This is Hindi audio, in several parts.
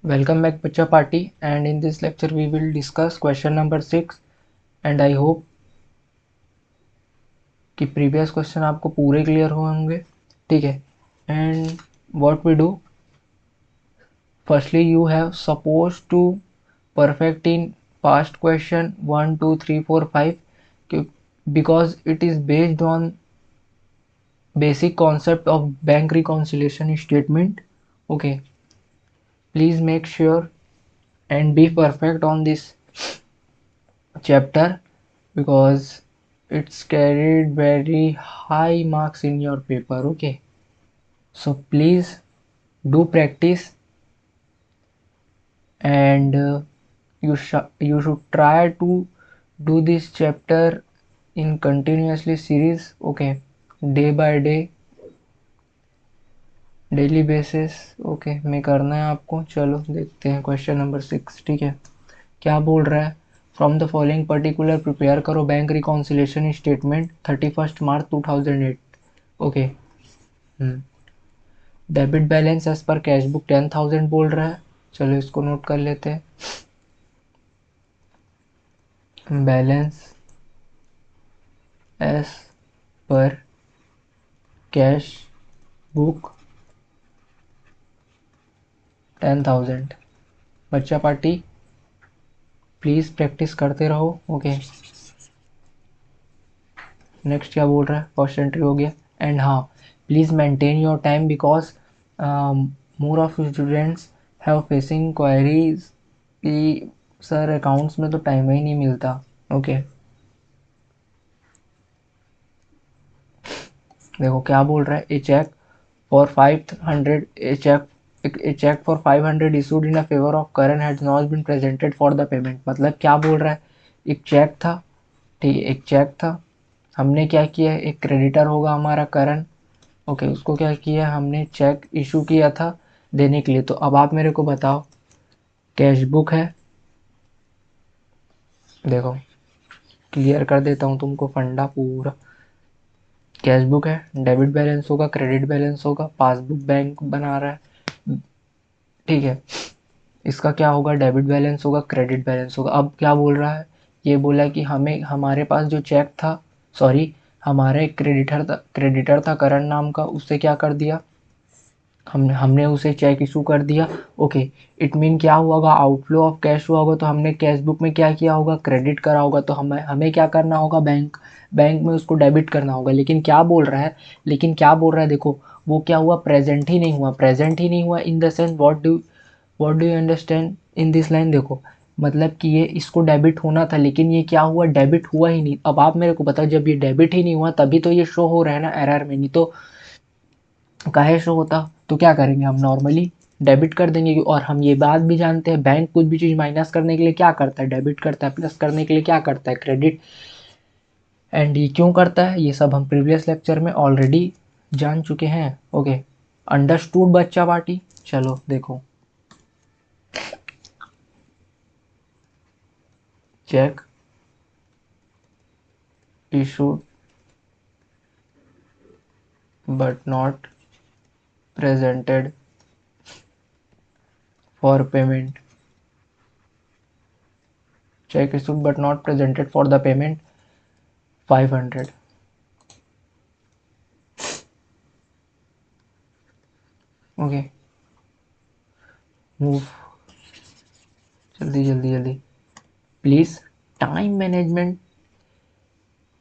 Welcome back Bacha Party, and in this lecture we will discuss question number 6 and I hope कि previous question आपको पूरे clear हुए होंगे. ठीक है. And what we do, firstly you have supposed to perfect in past question 1 2 3 4 5 because it is based on basic concept of bank reconciliation statement. Okay, please make sure and be perfect on this chapter because it's carried very high marks in your paper. Okay, so please do practice and you should try to do this chapter in continuously series. Okay, day by day, daily basis. Okay मैं करना है आपको. चलो देखते हैं क्वेश्चन नंबर 6. ठीक है, क्या बोल रहा है. From the following particular prepare करो bank reconciliation statement 31 March 2008. Okay, debit balance as per cash book 10,000 बोल रहा है. चलो इसको नोट कर लेते हैं. Balance as per cash book 10,000. बच्चा पार्टी प्लीज़ प्रैक्टिस करते रहो. ओके, नेक्स्ट क्या बोल रहा है. फर्स्ट एंट्री हो गया. एंड हाँ, please maintain your time because more of students have facing queries कि सर अकाउंट्स में तो टाइम ही नहीं मिलता. ओके, देखो क्या बोल रहा है. A cheque for 500 a cheque for 500 issued in favour of Karan has not been presented for the payment. मतलब क्या बोल रहा है. एक चेक था, ठीक है, एक चेक था. हमने क्या किया, एक क्रेडिटर होगा हमारा करण. ओके, उसको क्या किया, हमने चेक इशू किया था देने के लिए. तो अब आप मेरे को बताओ, कैश बुक है. देखो क्लियर कर देता हूँ तुमको फंडा पूरा. कैश बुक है, डेबिट बैलेंस होगा, क्रेडिट बैलेंस होगा, पासबुक बैंक बना रहा है. ठीक है, इसका क्या होगा, डेबिट बैलेंस होगा, क्रेडिट बैलेंस होगा. अब क्या बोल रहा है, ये बोला कि हमें हमारे पास जो चेक था, सॉरी हमारा एक क्रेडिटर था करण नाम का, उससे क्या कर दिया, हमने उसे चेक इशू कर दिया. ओके, इट मीन क्या हुआ होगा, आउटफ्लो ऑफ कैश हुआ होगा. तो हमने कैश बुक में क्या किया होगा, क्रेडिट करा होगा. तो हमें हमें क्या करना होगा, बैंक में उसको डेबिट करना होगा. लेकिन क्या बोल रहा है, देखो वो क्या हुआ, प्रेजेंट ही नहीं हुआ. In the sense what do you understand in this line. देखो मतलब कि ये इसको डेबिट होना था, लेकिन ये क्या हुआ, डेबिट हुआ ही नहीं. अब आप मेरे को बताओ, जब ये डेबिट ही नहीं हुआ तभी तो ये शो हो रहा है ना एरर में, नहीं तो काहे शो होता. तो क्या करेंगे, हम नॉर्मली डेबिट कर देंगे. और हम ये बात भी जानते हैं, बैंक कुछ भी चीज़ माइनस करने के लिए क्या करता है, डेबिट करता है. प्लस करने के लिए क्या करता है, क्रेडिट. एंड ये क्यों करता है, ये सब हम प्रीवियस लेक्चर में ऑलरेडी जान चुके हैं. ओके, अंडरस्टूड बच्चा पार्टी. चलो देखो, check issued but not presented for payment. Check issued but not presented for the payment 500. Okay, move जल्दी जल्दी जल्दी. प्लीज़ टाइम मैनेजमेंट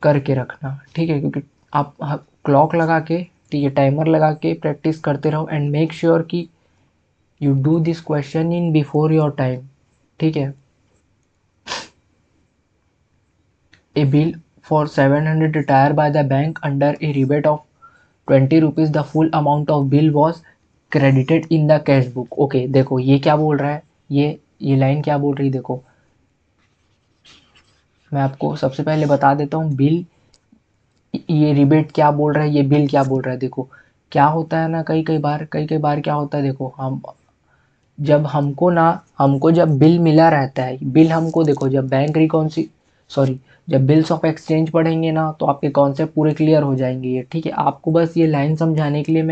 करके रखना, ठीक है, क्योंकि आप क्लॉक लगा के, ठीक है, टाइमर लगा के प्रैक्टिस करते रहो. एंड मेक श्योर कि you do this question in before your time. ठीक है. A bill for 700 retire by the bank under a rebate of 20 rupees. The full amount of bill was credited in the cash book. Okay, देखो ये क्या बोल रहा है, ये लाइन क्या बोल रही है. देखो मैं आपको सबसे पहले बता देता हूँ, बिल, ये रिबेट क्या बोल रहा है, ये बिल क्या बोल रहा है. देखो क्या होता है ना, कई कई बार क्या होता है, देखो हम जब हमको जब बिल मिला रहता है, बिल हमको, देखो जब बैंक रिकॉन्सी सॉरी जब बिल्स ऑफ एक्सचेंज पढ़ेंगे ना तो आपके कॉन्सेप्ट पूरे क्लियर हो जाएंगे. ये ठीक है, आपको बस ये लाइन समझाने के लिए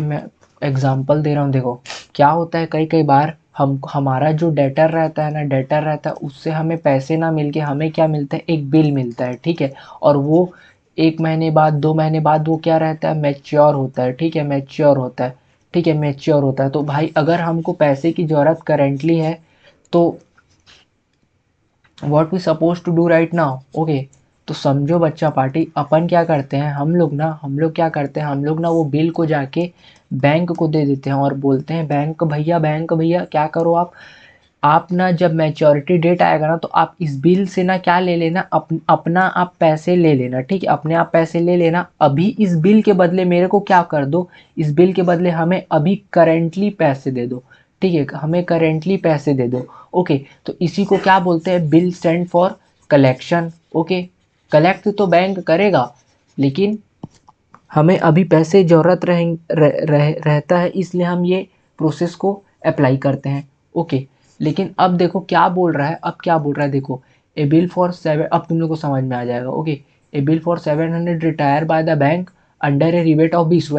मैं एग्जाम्पल दे रहा हूँ, देखो क्या होता है, कई कई बार हम हमारा जो डेटर रहता है ना, डेटर रहता है उससे हमें पैसे ना मिलके हमें क्या मिलता है, एक बिल मिलता है, ठीक है। और वो 1 महीने बाद 2 महीने बाद वो क्या रहता है, मैच्योर होता है, ठीक है, मैच्योर होता है, ठीक है, मैच्योर होता है। तो भाई अगर हमको पैसे की ज़रूरत करेंटली है तो what we suppose to do right now, okay. तो समझो बच्चा पार्टी, अपन क्या करते हैं, हम लोग क्या करते हैं, हम लोग ना वो बिल को जाके बैंक को दे देते हैं और बोलते हैं बैंक भैया क्या करो आप ना जब मैच्योरिटी डेट आएगा ना तो आप इस बिल से ना क्या ले लेना, अपना आप पैसे ले लेना, ठीक है, अपने आप पैसे ले लेना। अभी इस बिल के बदले मेरे को क्या कर दो, इस बिल के बदले हमें अभी करेंटली पैसे दे दो, ठीक है, हमें करेंटली पैसे दे दो, ओके। तो इसी को क्या बोलते हैं, bill stand for collection, okay. Collect तो बैंक करेगा, लेकिन हमें अभी पैसे ज़रूरत रहता है, इसलिए हम ये प्रोसेस को अप्लाई करते हैं, ओके। लेकिन अब देखो क्या बोल रहा है, अब क्या बोल रहा है, देखो ए बिल फॉर 7, अब तुम लोग को समझ में आ जाएगा, okay. A bill for 700 retire by the bank under a rebate of 20।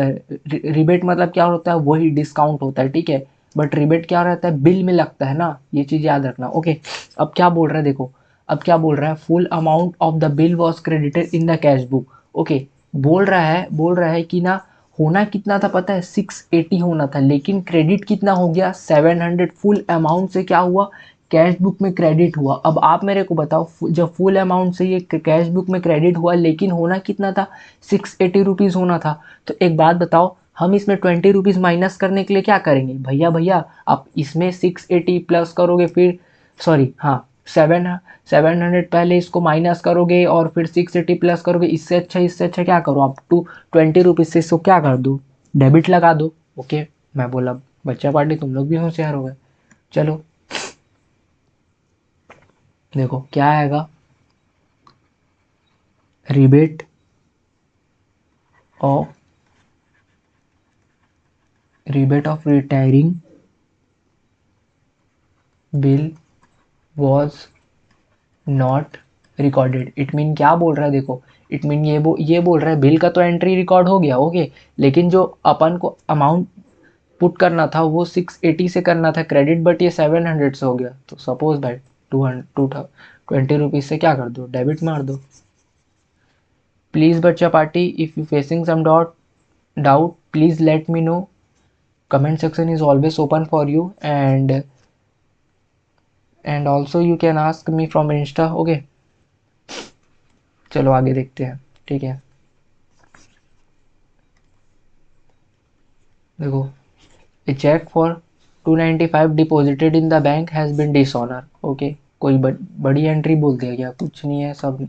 Rebate मतलब क्या होता है, वही डिस्काउंट होता है, ठीक है। बट रिबेट क्या रहता है, बिल में लगता है ना, ये चीज़ याद रखना, ओके। अब क्या बोल रहा है, देखो अब क्या बोल रहा है, full amount of the bill was credited in the cash book, okay. बोल रहा है कि ना होना कितना था पता है, 680 होना था, लेकिन क्रेडिट कितना हो गया, 700। फुल अमाउंट से क्या हुआ, कैश बुक में क्रेडिट हुआ। अब आप मेरे को बताओ, जब फुल अमाउंट से ये कैश बुक में क्रेडिट हुआ, लेकिन होना कितना था, 680 रुपीज़ होना था। तो एक बात बताओ, हम इसमें 20 रुपीज़ माइनस करने के लिए क्या करेंगे, भैया भैया आप इसमें 680 प्लस करोगे, फिर सॉरी हाँ 700 पहले इसको माइनस करोगे और फिर 680 प्लस करोगे। इससे अच्छा क्या करो, आप 20 रुपीज़ से इसको क्या कर दो, डेबिट लगा दो, ओके। मैं बोला बच्चा पार्टी तुम लोग भी होशियार हो गए। चलो देखो क्या आएगा, rebate of retiring bill was not recorded. It mean क्या बोल रहा है, देखो इट मीन ये बोल रहा है बिल का तो एंट्री रिकॉर्ड हो गया, ओके। लेकिन जो अपन को अमाउंट पुट करना था वो 680 से करना था क्रेडिट, बट ये 700 से हो गया। तो सपोज भाई 20 रुपीज़ से क्या कर दो, डेबिट मार दो। प्लीज़ बच्चा party, if you facing some doubt please let me know, comment section is always open for you, and also you can ask me from Insta, okay. चलो आगे देखते हैं, ठीक है। देखो a cheque for 295 deposited in the bank has been dishonour, okay. कोई बड़ी एंट्री बोल दिया क्या, कुछ नहीं है, सब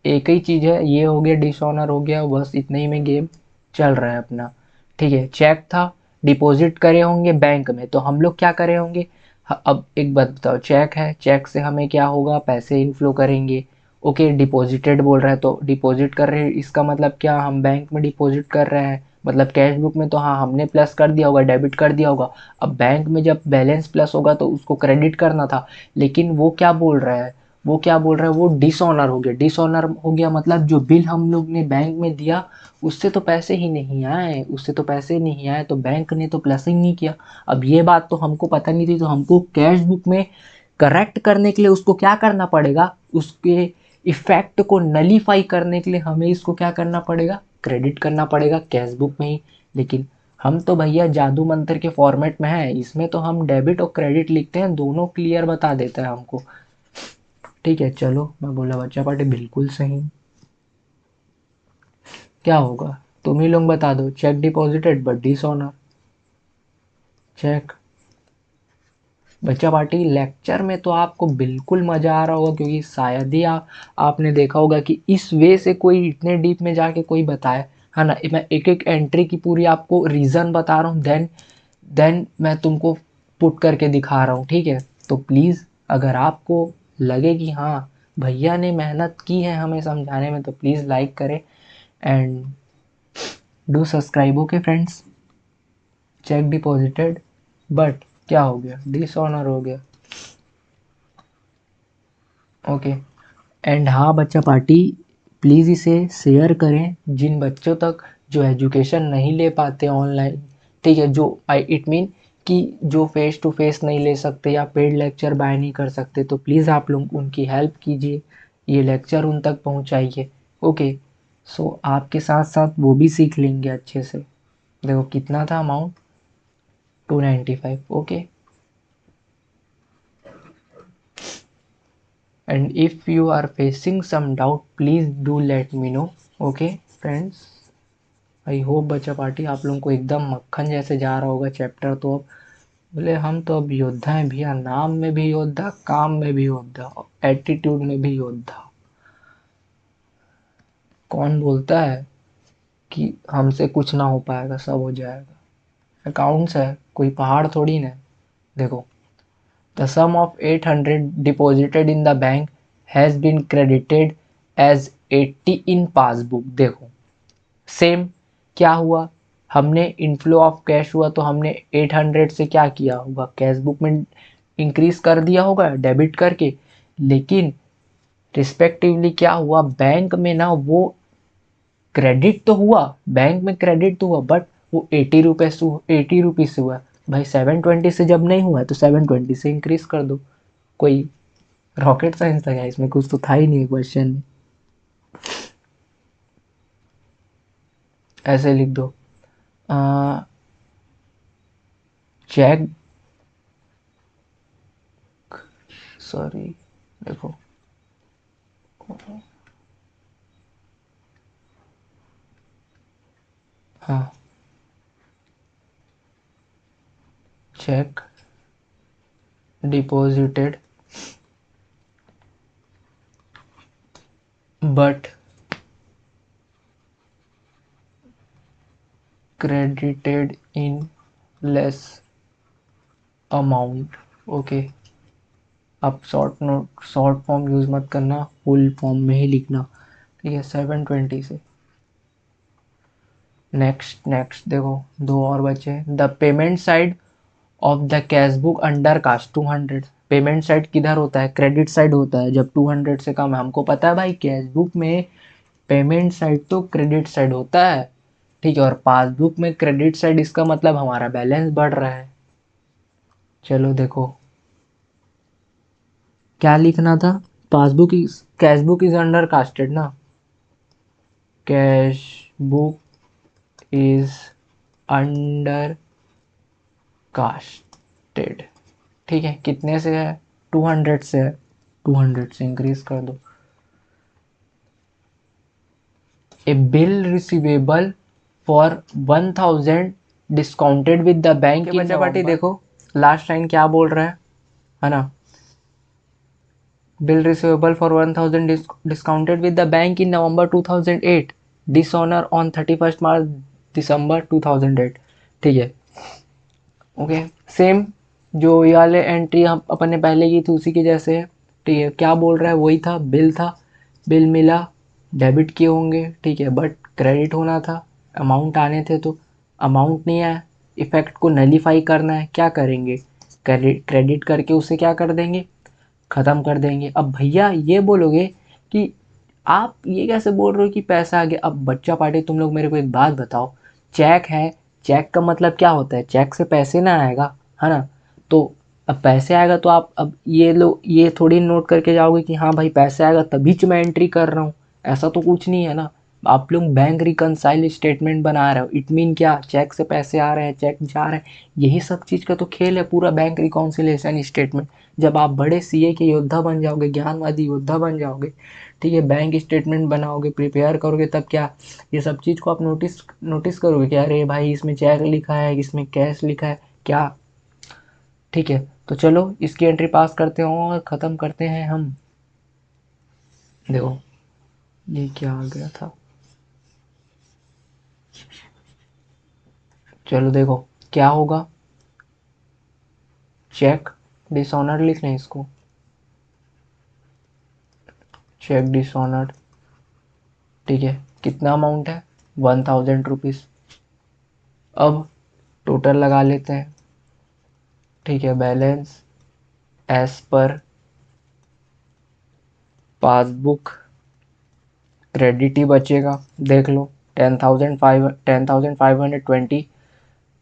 एक ही चीज़ है, ये हो गया डिसऑनर हो गया, बस इतने ही में गेम चल रहा है अपना, ठीक है। चेक था, डिपॉजिट करे होंगे बैंक में, तो हम लोग क्या करे होंगे, अब एक बात बताओ, चेक है, चेक से हमें क्या होगा, पैसे इनफ्लो करेंगे, ओके। डिपॉजिटेड बोल रहा है तो डिपॉजिट कर रहे हैं, इसका मतलब क्या, हम बैंक में डिपॉजिट कर रहे हैं, मतलब कैश बुक में तो हाँ हमने प्लस कर दिया होगा, डेबिट कर दिया होगा। अब बैंक में जब बैलेंस प्लस होगा तो उसको क्रेडिट करना था, लेकिन वो क्या बोल रहा है, वो डिसऑनर हो गया। डिसऑनर हो गया मतलब जो बिल हम लोग ने बैंक में दिया उससे तो पैसे ही नहीं आए, तो बैंक ने तो प्लस ही नहीं किया। अब ये बात तो हमको पता नहीं थी, तो हमको कैश बुक में करेक्ट करने के लिए उसको क्या करना पड़ेगा, उसके इफेक्ट को नलीफाई करने के लिए हमें इसको क्या करना पड़ेगा, क्रेडिट करना पड़ेगा कैश बुक में ही। लेकिन हम तो भैया जादू मंत्र के फॉर्मेट में है, इसमें तो हम डेबिट और क्रेडिट लिखते हैं, दोनों क्लियर बता देता है हमको, ठीक है। चलो मैं बोला बच्चा पार्टी बिल्कुल सही, क्या होगा तुम ही लोग बता दो, cheque deposited but dishonour, cheque. बच्चा पार्टी लेक्चर में तो आपको बिल्कुल मज़ा आ रहा होगा, क्योंकि शायद ही आपने देखा होगा कि इस वे से कोई इतने डीप में जाके कोई बताए, है ना। मैं एक एक एंट्री की पूरी आपको रीज़न बता रहा हूँ, देन मैं तुमको पुट करके दिखा रहा हूँ, ठीक है। तो प्लीज़ अगर आपको लगे कि हाँ भैया ने मेहनत की है हमें समझाने में, तो प्लीज़ लाइक करें and do subscribe, okay friends. Check deposited but क्या हो गया, डिसऑनर हो गया, ओके। एंड हाँ बच्चा पार्टी, प्लीज़ इसे शेयर करें जिन बच्चों तक जो एजुकेशन नहीं ले पाते ऑनलाइन, ठीक है, जो इट मीन कि जो फेस टू फेस नहीं ले सकते या पेड लेक्चर बाय नहीं कर सकते, तो प्लीज़ आप लोग उनकी हेल्प कीजिए, ये लेक्चर उन तक पहुंचाइए। ओके, सो आपके साथ साथ वो भी सीख लेंगे अच्छे से। देखो कितना था amount, 295। Okay, and if you are facing some doubt please do let me know। okay friends, I hope बच्चा पार्टी आप लोगों को एकदम मक्खन जैसे जा रहा होगा चैप्टर। तो अब बोले हम तो अब योद्धा हैं भैया, नाम में भी योद्धा, काम में भी योद्धा, एटीट्यूड में भी योद्धा। कौन बोलता है कि हमसे कुछ ना हो पाएगा, सब हो जाएगा। अकाउंट्स है, कोई पहाड़ थोड़ी ना है। देखो, the sum of 800 deposited in the bank has been credited as 80 in passbook. देखो सेम क्या हुआ, हमने इनफ्लो ऑफ कैश हुआ तो हमने 800 से क्या किया होगा, कैश बुक में इंक्रीज कर दिया होगा डेबिट करके। लेकिन रिस्पेक्टिवली क्या हुआ, बैंक में ना वो क्रेडिट तो हुआ, बैंक में क्रेडिट तो हुआ, बट वो 80 रुपीज से हुआ। भाई 720 से जब नहीं हुआ है तो 720 से इंक्रीज कर दो। कोई रॉकेट साइंस था क्या इसमें, कुछ तो था ही नहीं क्वेश्चन में। ऐसे लिख दो, चेक, सॉरी देखो, हाँ, check deposited but credited in less amount। Okay, अब शॉर्ट फॉर्म यूज मत करना, फुल फॉर्म में ही लिखना। ठीक है, 720 से। नेक्स्ट देखो, दो और बचे। The payment side of the cash book under cast 200। Payment side किधर होता है, क्रेडिट साइड होता है जब 200 से कम है। हमको पता है भाई कैश बुक में पेमेंट साइड तो क्रेडिट साइड होता है, ठीक है, और पासबुक में क्रेडिट साइड, इसका मतलब हमारा बैलेंस बढ़ रहा है। चलो देखो क्या लिखना था, passbook is, cash book is under casted ना, cash book is under casted. ठीक है, कितने से है, 200 से है, 200 से इंक्रीज कर दो। A bill receivable for 1000 discounted with the bank. बच्चा पार्टी देखो लास्ट लाइन क्या बोल रहा है ना, bill receivable for 1000 discounted with the bank in November 2008, dishonor on 31st March December 2008। ठीक है, ओके, सेम जो ये वाले एंट्री हम अपन ने पहले की थी उसी के जैसे है। ठीक है, क्या बोल रहा है, वही था, बिल था, बिल मिला, डेबिट किए होंगे, ठीक है, बट क्रेडिट होना था, अमाउंट आने थे तो अमाउंट नहीं आया। इफेक्ट को नलीफाई करना है, क्या करेंगे, क्रेडिट करके उसे क्या कर देंगे, ख़त्म कर देंगे। अब भैया ये बोलोगे कि आप ये कैसे बोल रहे हो कि पैसा आ गया। अब बच्चा पार्टी तुम लोग मेरे को एक बात बताओ, चेक है, चेक का मतलब क्या होता है, चेक से पैसे ना आएगा, है ना। तो अब पैसे आएगा तो आप अब ये लो, ये थोड़ी नोट करके जाओगे कि हाँ भाई पैसे आएगा तभी तो मैं एंट्री कर रहा हूँ, ऐसा तो कुछ नहीं है ना। आप लोग बैंक रिकनसाइल स्टेटमेंट बना रहे हो, इट मीन क्या, चेक से पैसे आ रहे हैं, चेक जा रहे हैं, यही सब चीज़ का तो खेल है पूरा बैंक रिकॉन्सिलेशन स्टेटमेंट। जब आप बड़े सीए के योद्धा बन जाओगे, ज्ञानवादी योद्धा बन जाओगे, ठीक है, बैंक स्टेटमेंट बनाओगे, प्रिपेयर करोगे, तब क्या ये सब चीज़ को आप नोटिस नोटिस करोगे कि अरे भाई इसमें चेक लिखा है, इसमें कैश लिखा है क्या। ठीक है, तो चलो इसकी एंट्री पास करते हैं और ख़त्म करते हैं हम। देखो ये क्या आ गया था, चलो देखो क्या होगा, चेक डिसऑनर लिख लें इसको, चेक डिसऑनर। ठीक है, कितना अमाउंट है, 1000 रुपीज़। अब टोटल लगा लेते हैं। ठीक है, balance as per passbook credit ही बचेगा, देख लो 10,520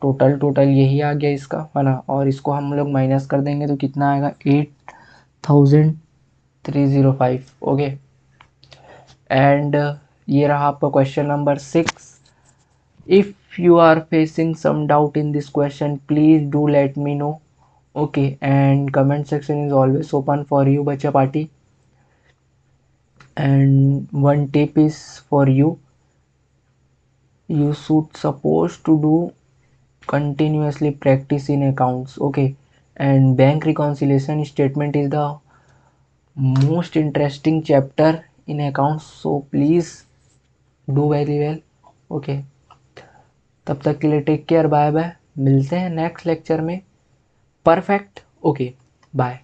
टोटल यही आ गया इसका, है ना। और इसको हम लोग माइनस कर देंगे तो कितना आएगा, 8305। ओके। एंड ये रहा आपका question number 6। If you are facing some doubt in this question, please do let me know. Okay, and comment section is always open for you, बच्चा party. And one tip is for you, you should supposed to do continuously practice in accounts. Okay, and bank reconciliation statement is the most interesting chapter in accounts, so please do very well. Okay, तब तक के लिए टेक केयर, बाय बाय, मिलते हैं नेक्स्ट लेक्चर में। Perfect, okay, bye.